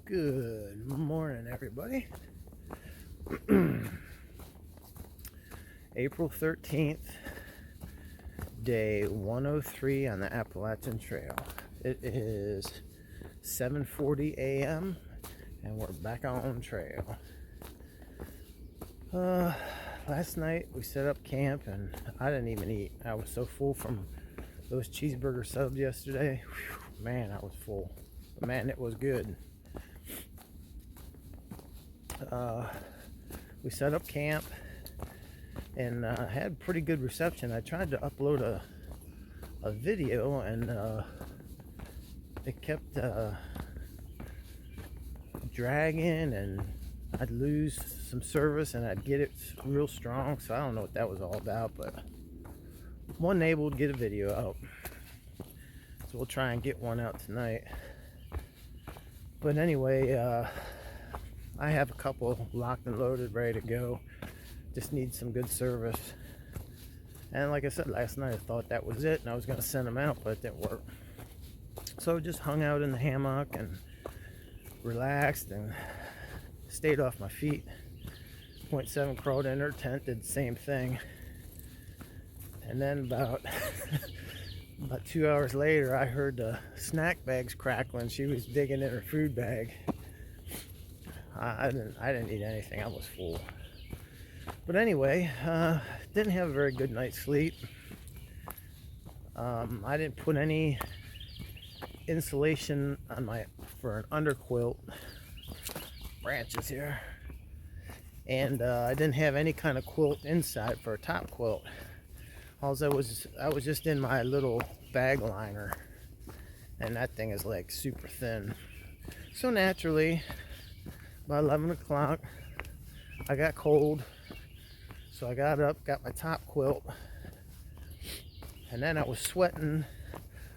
Good morning, everybody. April 13th, day 103 on the Appalachian Trail. It is 7:40 a.m. and we're back on trail. Last night we set up camp and I didn't even eat. I was so full from those cheeseburger subs yesterday. Whew, man, I was full. But man, it was good. We set up camp and had pretty good reception. I tried to upload a video and it kept dragging, and I'd lose some service and I'd get it real strong. So I don't know what that was all about, but wasn't able to get a video out. So we'll try and get one out tonight. But anyway, I have a couple locked and loaded, ready to go. Just need some good service. And like I said last night, I thought that was it and I was going to send them out, but it didn't work. So just hung out in the hammock and relaxed and stayed off my feet. Point 7 crawled in her tent, did the same thing. And then about 2 hours later, I heard the snack bags crackling. She was digging in her food bag. I didn't eat anything. I was full. But anyway, didn't have a very good night's sleep. I didn't put any insulation on for an underquilt. Branches here. And I didn't have any kind of quilt inside for a top quilt. I was just in my little bag liner, and that thing is like super thin. So naturally, about 11 o'clock, I got cold. So I got up, got my top quilt, and then I was sweating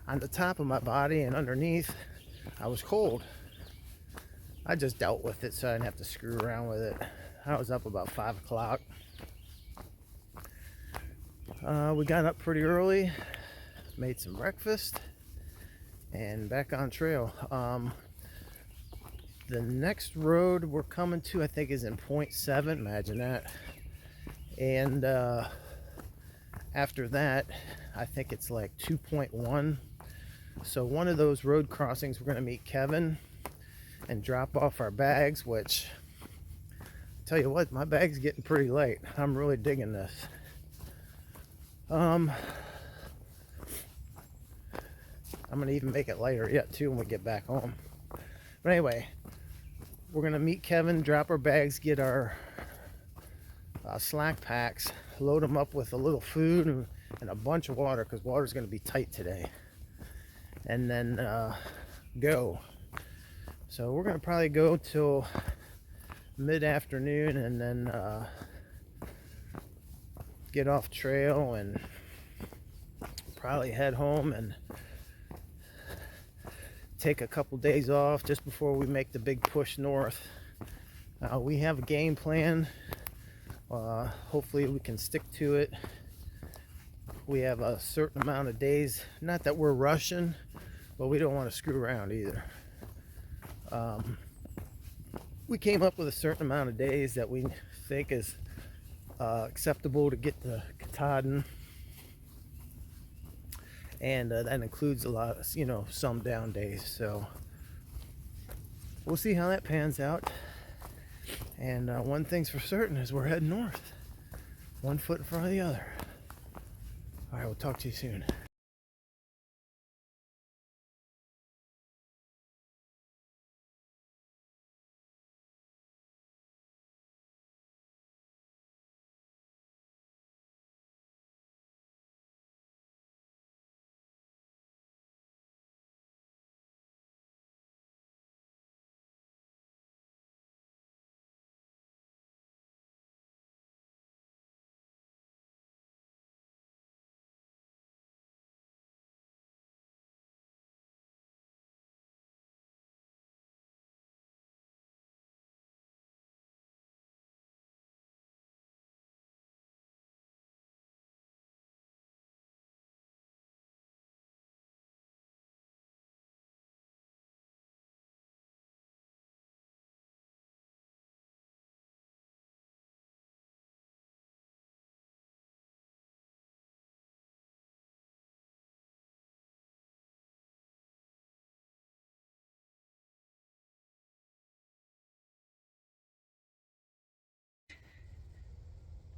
on the top of my body, and underneath I was cold. I just dealt with it so I didn't have to screw around with it. I was up about 5 o'clock. We got up pretty early, made some breakfast, and back on trail. The next road we're coming to, I think, is in point 7. Imagine that. And after that, I think it's like 2.1. So one of those road crossings, we're going to meet Kevin and drop off our bags, which, tell you what, my bag's getting pretty light. I'm really digging this. I'm going to even make it lighter yet too when we get back home. But anyway, we're going to meet Kevin, drop our bags, get our slack packs, load them up with a little food and a bunch of water, because water's going to be tight today, and then go. So we're going to probably go till mid-afternoon and then get off trail and probably head home and take a couple days off just before we make the big push north. We have a game plan. Hopefully we can stick to it. We have a certain amount of days, not that we're rushing, but we don't want to screw around either. We came up with a certain amount of days that we think is acceptable to get to Katahdin, and that includes a lot of, some down days. So we'll see how that pans out. And one thing's for certain is we're heading north, one foot in front of the other. All right, we'll talk to you soon.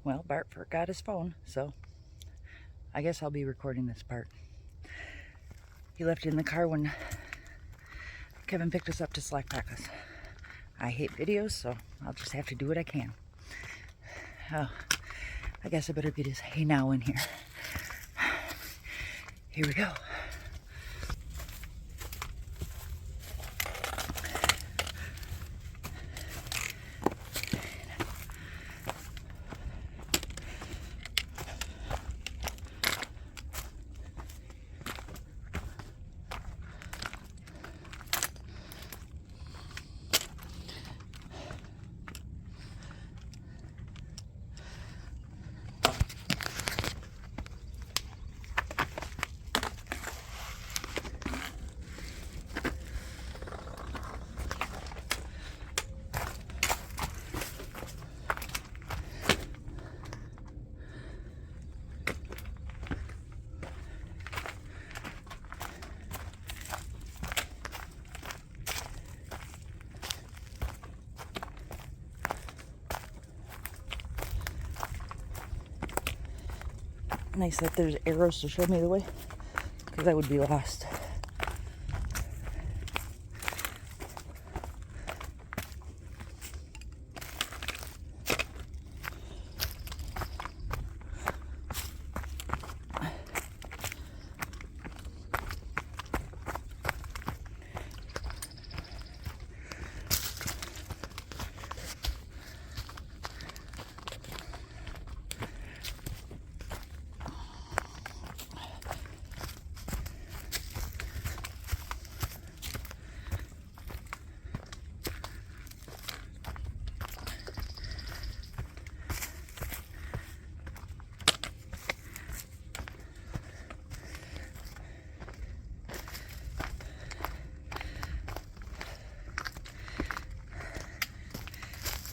Well, Bart forgot his phone, so I guess I'll be recording this part. He left it in the car when Kevin picked us up to slackpack us. I hate videos, so I'll just have to do what I can. Oh, I guess I better get his hey now in here. Here we go. Nice that there's arrows to show me the way, because I would be lost.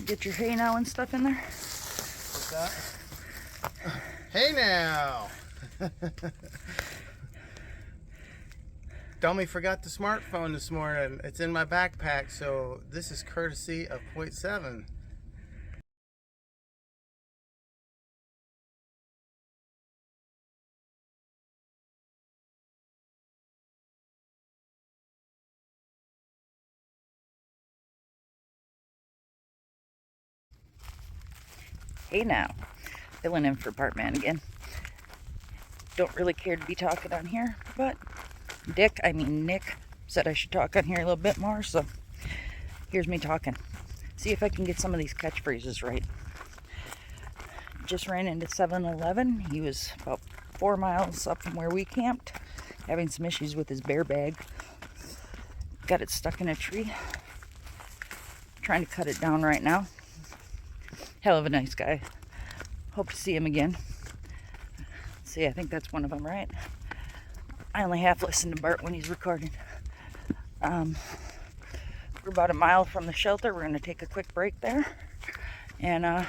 Get your hay now and stuff in there. What's that? Hey now! Dummy forgot the smartphone this morning. It's in my backpack, so this is courtesy of Point 7. Hey now, filling in for Bartman again. Don't really care to be talking on here, but Nick said I should talk on here a little bit more, so here's me talking. See if I can get some of these catchphrases right. Just ran into 7-Eleven. He was about 4 miles up from where we camped, having some issues with his bear bag. Got it stuck in a tree. Trying to cut it down right now. Hell of a nice guy. Hope to see him again. See, I think that's one of them, right? I only half listen to Bart when he's recording. We're about a mile from the shelter. We're going to take a quick break there. And I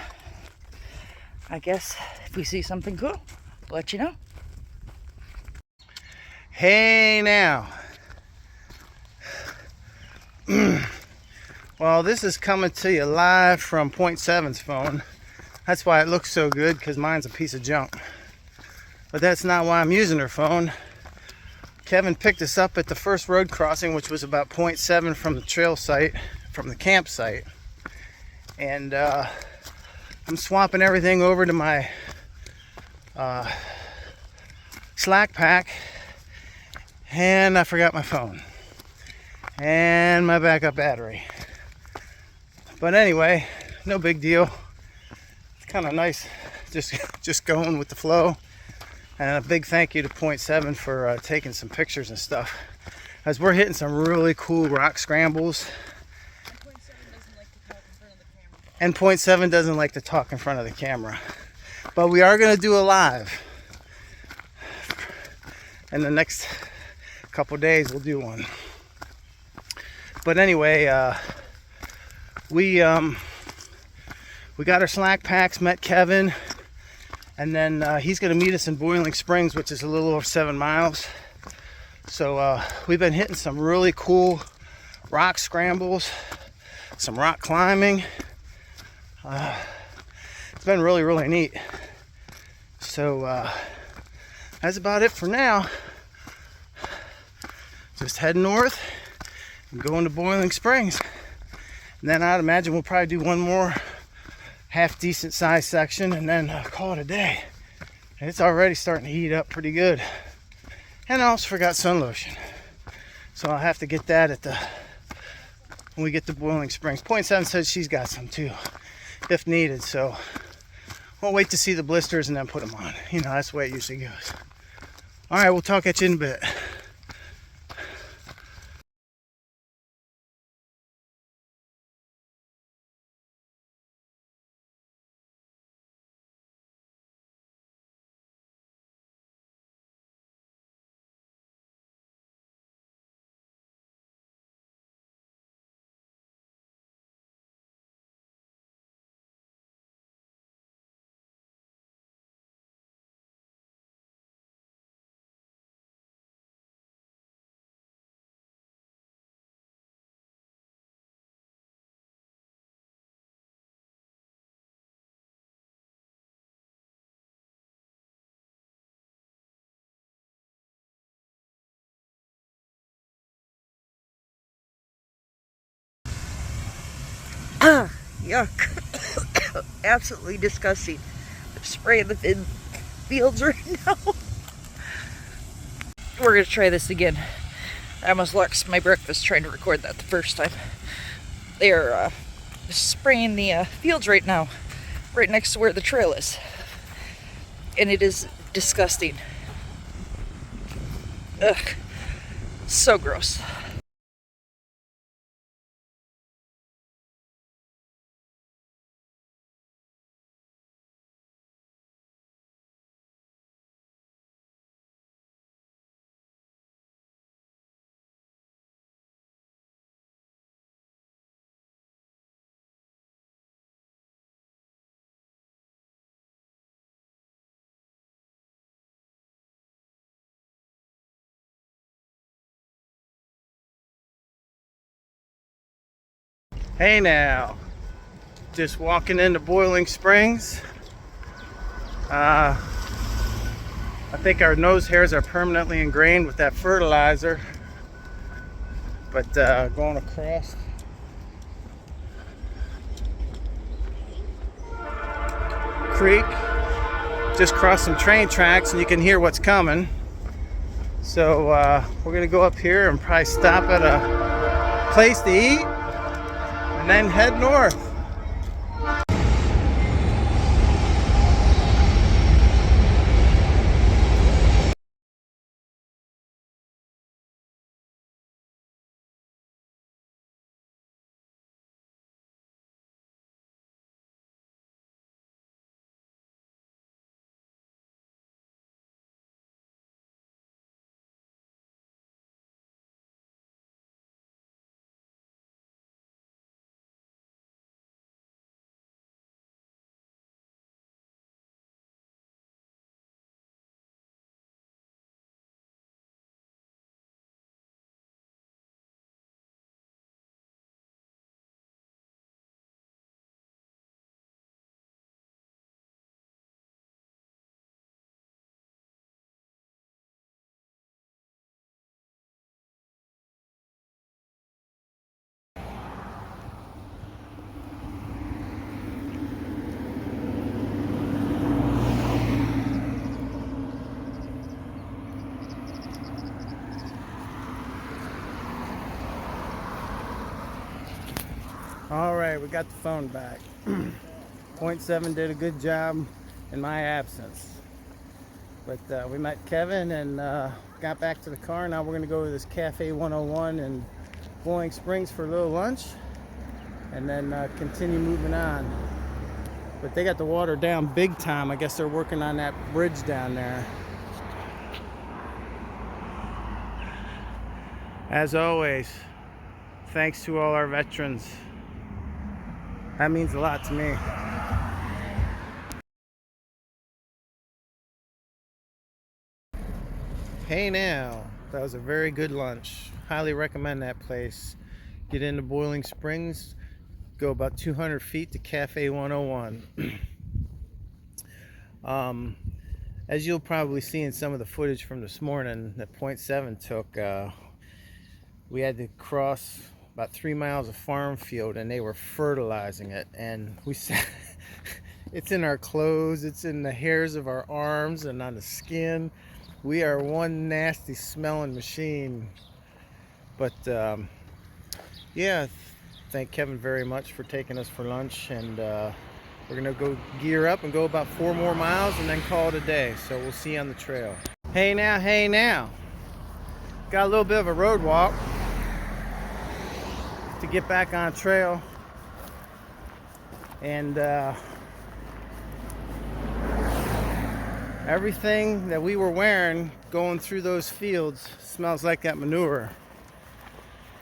guess if we see something cool, we'll let you know. Hey now! Well, this is coming to you live from Point 7's phone. That's why it looks so good, because mine's a piece of junk. But that's not why I'm using her phone. Kevin picked us up at the first road crossing, which was about Point 7 from the trail site, from the campsite. And I'm swapping everything over to my slack pack, and I forgot my phone and my backup battery. But anyway, no big deal. It's kind of nice just going with the flow. And a big thank you to Point 7 for taking some pictures and stuff, as we're hitting some really cool rock scrambles. And Point 7 doesn't like to talk in front of the camera. But we are going to do a live. In the next couple days, we'll do one. But anyway, we got our slack packs, met Kevin, and then he's going to meet us in Boiling Springs, which is a little over 7 miles. So we've been hitting some really cool rock scrambles, some rock climbing, it's been really, really neat. So that's about it for now. Just head north and go into Boiling Springs. And then I'd imagine we'll probably do one more half decent sized section and then call it a day. And it's already starting to heat up pretty good. And I also forgot sun lotion. So I'll have to get that when we get to Boiling Springs. Point 7 says she's got some too, if needed. So we'll wait to see the blisters and then put them on. You know, that's the way it usually goes. All right, we'll talk at you in a bit. Yuck. Absolutely disgusting. I'm spraying the fields right now. We're going to try this again. I almost lost my breakfast trying to record that the first time. They're spraying the fields right now, right next to where the trail is. And it is disgusting. Ugh. So gross. Hey now, just walking into Boiling Springs. I think our nose hairs are permanently ingrained with that fertilizer. But going across creek, just crossed some train tracks and you can hear what's coming. So we're gonna go up here and probably stop at a place to eat and then head north. All right, we got the phone back. Point 7 did a good job in my absence. But we met Kevin and got back to the car. Now we're going to go to this Cafe 101 in Boiling Springs for a little lunch and then continue moving on. But they got the water down big time. I guess they're working on that bridge down there. As always, thanks to all our veterans. That means a lot to me. Hey now, that was a very good lunch. Highly recommend that place. Get into Boiling Springs, go about 200 feet to Cafe 101. As you'll probably see in some of the footage from this morning that Point 7 took, we had to cross about 3 miles of farm field, and they were fertilizing it, and we sat it's in our clothes, it's in the hairs of our arms and on the skin. We are one nasty smelling machine. But yeah, thank Kevin very much for taking us for lunch, and we're gonna go gear up and go about 4 more miles and then call it a day. So we'll see you on the trail. Hey now, got a little bit of a road walk to get back on trail, and everything that we were wearing going through those fields smells like that manure.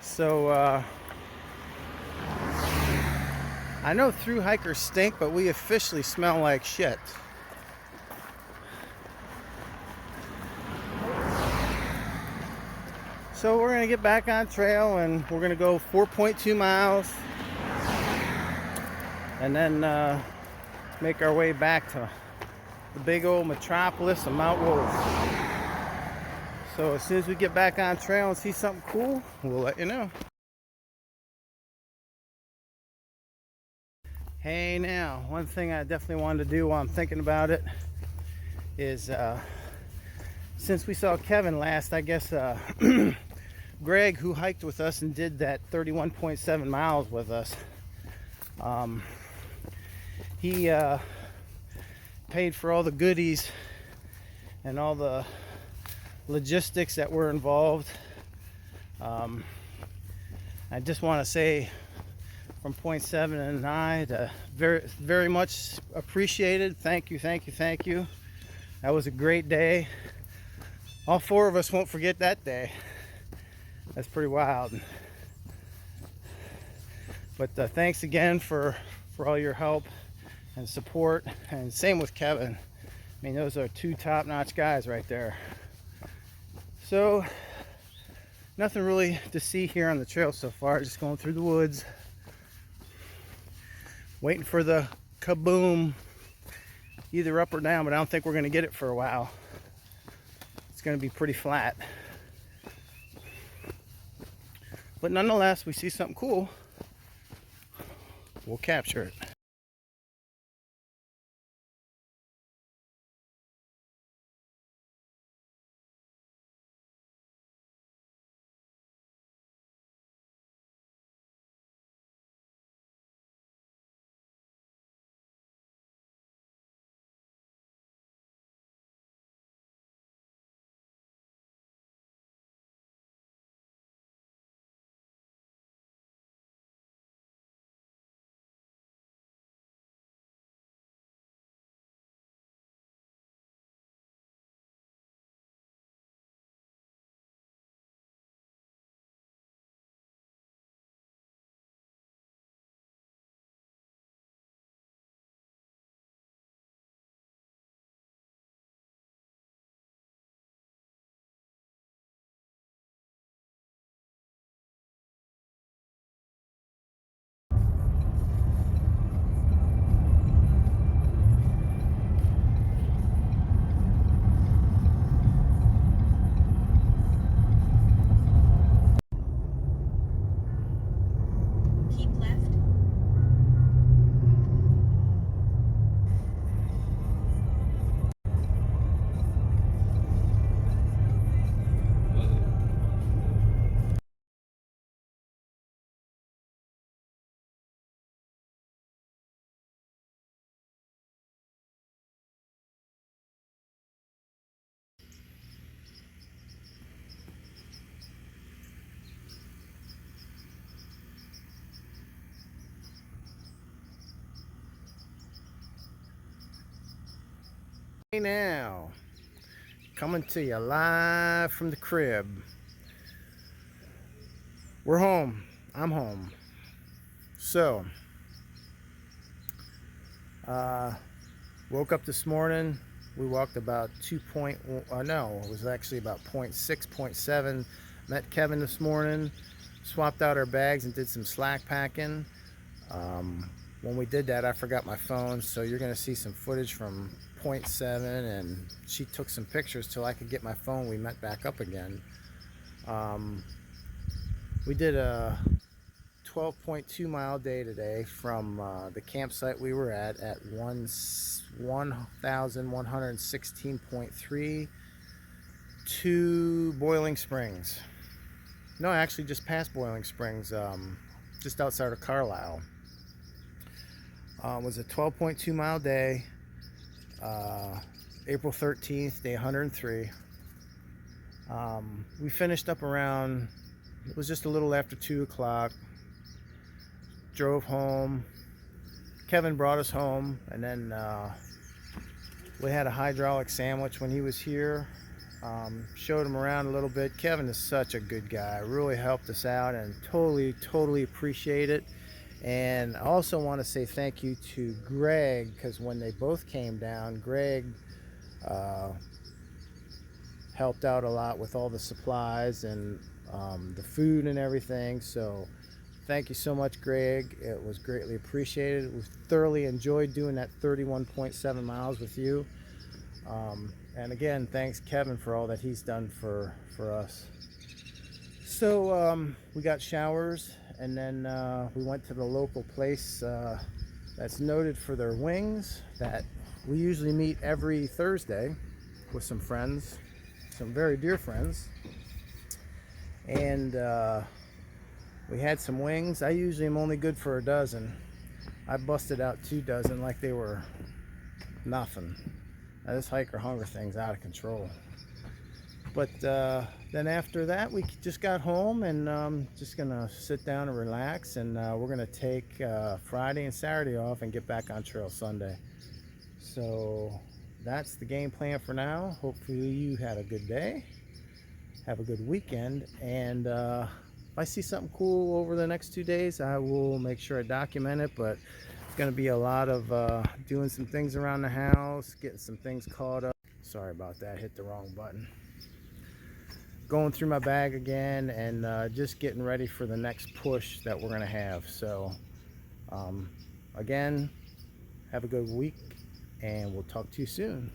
So I know through hikers stink, but we officially smell like shit. So we're gonna get back on trail, and we're gonna go 4.2 miles and then make our way back to the big old metropolis of Mount Wolf. So as soon as we get back on trail and see something cool, we'll let you know. Hey now, one thing I definitely wanted to do while I'm thinking about it is, since we saw Kevin last, I guess Greg, who hiked with us and did that 31.7 miles with us, he paid for all the goodies and all the logistics that were involved. I just want to say from Point 7 and I, very much appreciated. Thank you. That was a great day. All 4 of us won't forget that day. That's pretty wild. But thanks again for all your help and support, and same with Kevin. I mean, those are 2 top-notch guys right there. So nothing really to see here on the trail so far, just going through the woods, waiting for the kaboom, either up or down, but I don't think we're going to get it for a while. It's going to be pretty flat. But nonetheless, we see something cool, we'll capture it. Keep left. Hey now, coming to you live from the crib. We're home. I'm home. So, woke up this morning. We walked about 2 point, no, it was actually about 0.6, 0.7. Met Kevin this morning, swapped out our bags and did some slack packing. when we did that, I forgot my phone, so you're going to see some footage from point 7, and she took some pictures till I could get my phone. We met back up again. We did a 12.2 mile day today from the campsite we were at 1116.3 to Boiling Springs. No, actually just past Boiling Springs, just outside of Carlisle. It was a 12.2 mile day, April 13th, day 103. We finished up around, it was just a little after 2 o'clock. Drove home. Kevin brought us home, and then we had a hydraulic sandwich when he was here. Showed him around a little bit. Kevin is such a good guy, really helped us out, and totally appreciate it. And I also want to say thank you to Greg, because when they both came down, Greg helped out a lot with all the supplies and the food and everything. So thank you so much, Greg. It was greatly appreciated. We thoroughly enjoyed doing that 31.7 miles with you. And again, thanks Kevin for all that he's done for us. So we got showers, and then we went to the local place that's noted for their wings that we usually meet every Thursday with some friends, some very dear friends. And we had some wings. I usually am only good for a dozen. I busted out 2 dozen like they were nothing. Now, this hiker hunger thing's out of control. But then after that, we just got home, and just gonna sit down and relax, and we're gonna take Friday and Saturday off and get back on trail Sunday. So that's the game plan for now. Hopefully you had a good day, have a good weekend, and if I see something cool over the next 2 days, I will make sure I document it. But it's going to be a lot of doing some things around the house, getting some things caught up. Sorry about that, hit the wrong button. Going through my bag again, and just getting ready for the next push that we're going to have. So again, have a good week, and we'll talk to you soon.